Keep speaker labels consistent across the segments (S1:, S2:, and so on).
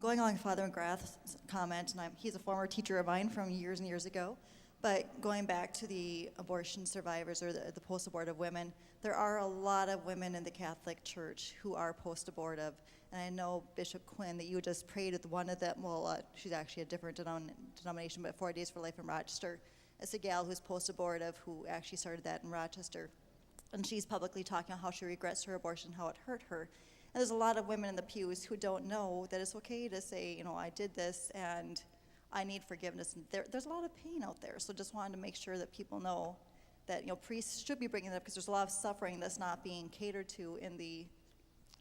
S1: Going along with Father McGrath's comment, and he's a former teacher of mine from years and years ago, but going back to the abortion survivors or the post-abortive women, there are a lot of women in the Catholic Church who are post-abortive. And I know Bishop Quinn, that you just prayed with one of them. Well, she's actually a different denomination, but 4 Days for Life in Rochester. It's a gal who's post-abortive who actually started that in Rochester. And she's publicly talking about how she regrets her abortion, how it hurt her. And there's a lot of women in the pews who don't know that it's okay to say, I did this and I need forgiveness. And there's a lot of pain out there. So just wanted to make sure that people know that, priests should be bringing it up, because there's a lot of suffering that's not being catered to in the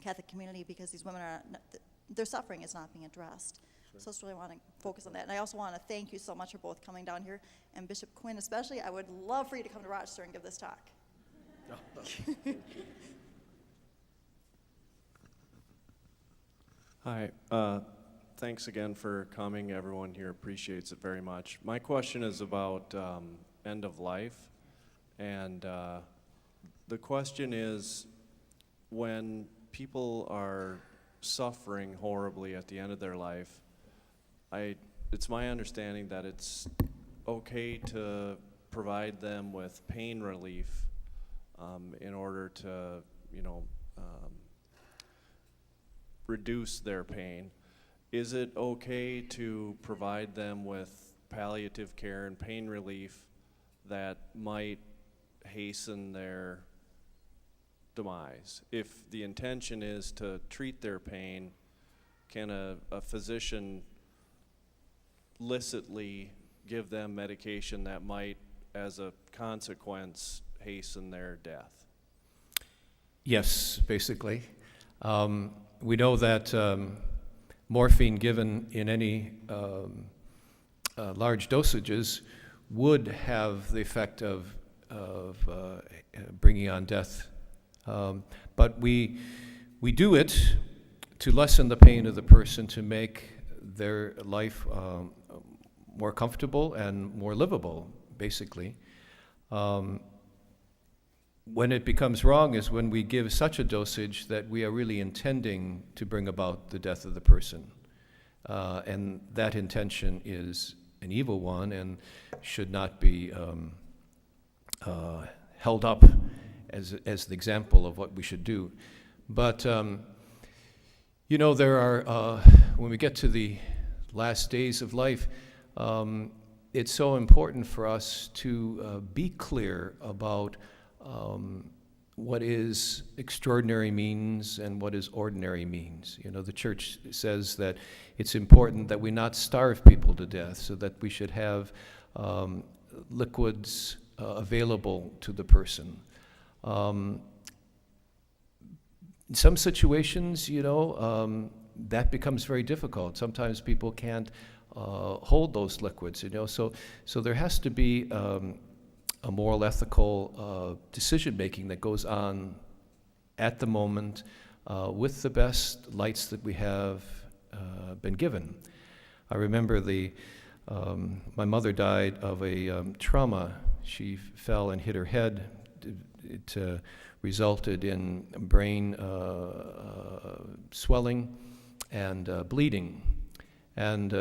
S1: Catholic community, because these women their suffering is not being addressed. Sure. So I just really want to focus on that. And I also want to thank you so much for both coming down here. And Bishop Quinn especially, I would love for you to come to Rochester and give this talk.
S2: Hi. Thanks again for coming. Everyone here appreciates it very much. My question is about end of life. And the question is, when people are suffering horribly at the end of their life, it's my understanding that it's okay to provide them with pain relief in order to, reduce their pain. Is it okay to provide them with palliative care and pain relief that might hasten their demise? If the intention is to treat their pain, can a physician licitly give them medication that might, as a consequence, hasten their death?
S3: Yes, basically. We know that morphine given in any large dosages would have the effect of bringing on death. But we do it to lessen the pain of the person, to make their life more comfortable and more livable, basically. When it becomes wrong is when we give such a dosage that we are really intending to bring about the death of the person. And that intention is an evil one and should not be held up as the example of what we should do. But, there are, when we get to the last days of life, it's so important for us to be clear about what is extraordinary means and what is ordinary means. The church says that it's important that we not starve people to death, so that we should have liquids available to the person. In some situations, that becomes very difficult. Sometimes people can't hold those liquids, so there has to be a moral, ethical decision-making that goes on at the moment with the best lights that we have been given. I remember my mother died of a trauma. She fell and hit her head. It resulted in brain swelling and bleeding. And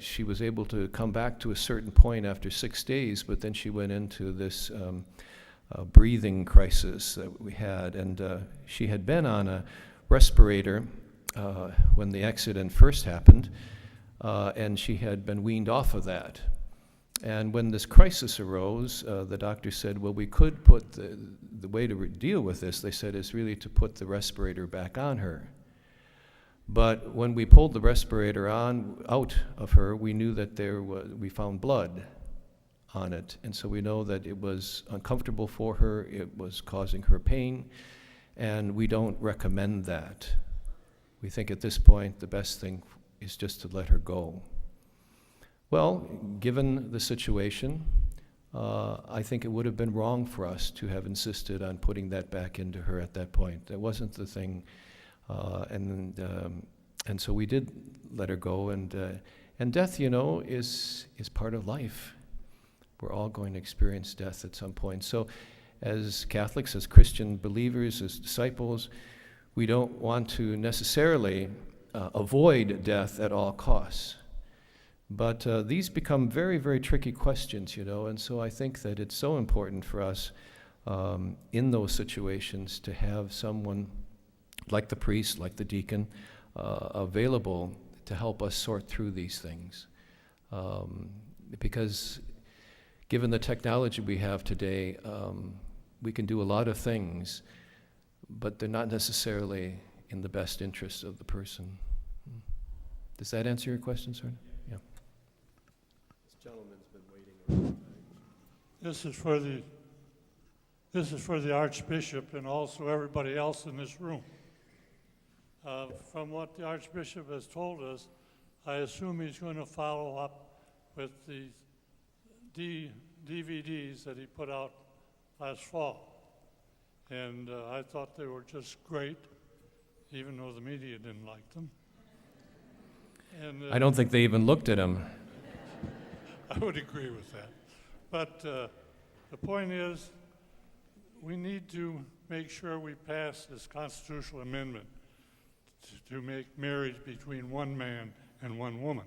S3: she was able to come back to a certain point after 6 days, but then she went into this breathing crisis that we had. And she had been on a respirator when the accident first happened, and she had been weaned off of that. And when this crisis arose, the doctor said, well, we could put the way to deal with this, they said, is really to put the respirator back on her. But when we pulled the respirator out of her, we knew that we found blood on it. And so we know that it was uncomfortable for her, it was causing her pain, and we don't recommend that. We think at this point the best thing is just to let her go. Well, given the situation, I think it would have been wrong for us to have insisted on putting that back into her at that point. That wasn't the thing. And so we did let her go, and death, is part of life. We're all going to experience death at some point. So as Catholics, as Christian believers, as disciples, we don't want to necessarily avoid death at all costs. But these become very, very tricky questions, and so I think that it's so important for us in those situations to have someone like the priest, like the deacon, available to help us sort through these things. Because given the technology we have today, we can do a lot of things, but they're not necessarily in the best interest of the person. Does that answer your question, sir? Yeah.
S2: This gentleman's been waiting.
S4: This is for the Archbishop and also everybody else in this room. From what the Archbishop has told us, I assume he's going to follow up with the DVDs that he put out last fall. And I thought they were just great, even though the media didn't like them. And,
S3: I don't think they even looked at them.
S4: I would agree with that. But the point is, we need to make sure we pass this constitutional amendment to make marriage between one man and one woman.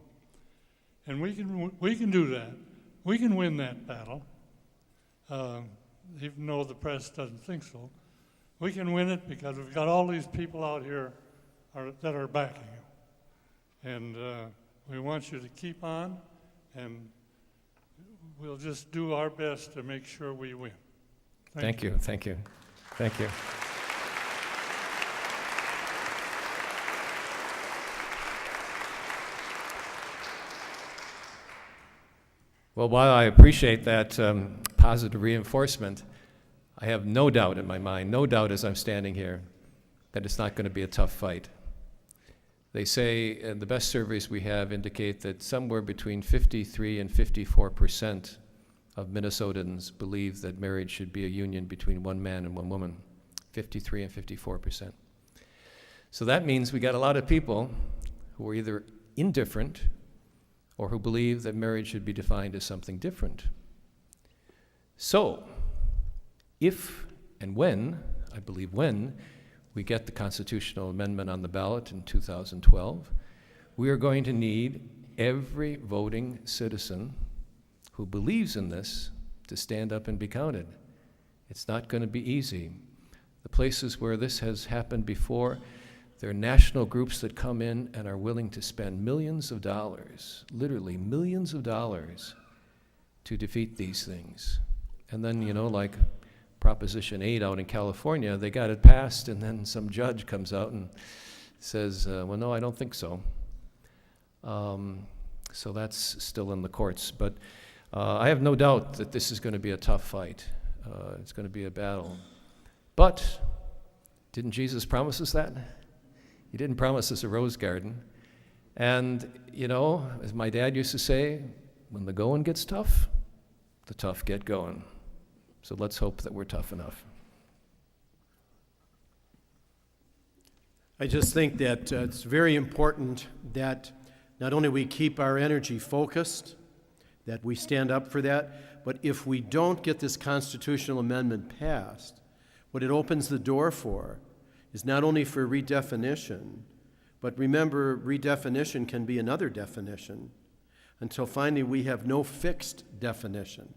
S4: And we can do that. We can win that battle, even though the press doesn't think so. We can win it because we've got all these people out here that are backing you. And we want you to keep on, and we'll just do our best to make sure we win.
S3: Thank you. Thank you. Thank you. Well, while I appreciate that positive reinforcement, I have no doubt in my mind, no doubt as I'm standing here, that it's not going to be a tough fight. They say the best surveys we have indicate that somewhere between 53 and 54% of Minnesotans believe that marriage should be a union between one man and one woman. 53 and 54%. So that means we got a lot of people who are either indifferent or who believe that marriage should be defined as something different. So, if and when, I believe when, we get the constitutional amendment on the ballot in 2012, we are going to need every voting citizen who believes in this to stand up and be counted. It's not going to be easy. The places where this has happened before, there are national groups that come in and are willing to spend millions of dollars, literally millions of dollars, to defeat these things. And then, like Proposition 8 out in California, they got it passed, and then some judge comes out and says, well, no, I don't think so. So that's still in the courts. But I have no doubt that this is going to be a tough fight. It's going to be a battle. But didn't Jesus promise us that? He didn't promise us a rose garden. And, as my dad used to say, when the going gets tough, the tough get going. So let's hope that we're tough enough.
S5: I just think that it's very important that not only we keep our energy focused, that we stand up for that, but if we don't get this constitutional amendment passed, what it opens the door for is not only for redefinition, but remember, redefinition can be another definition until finally we have no fixed definition.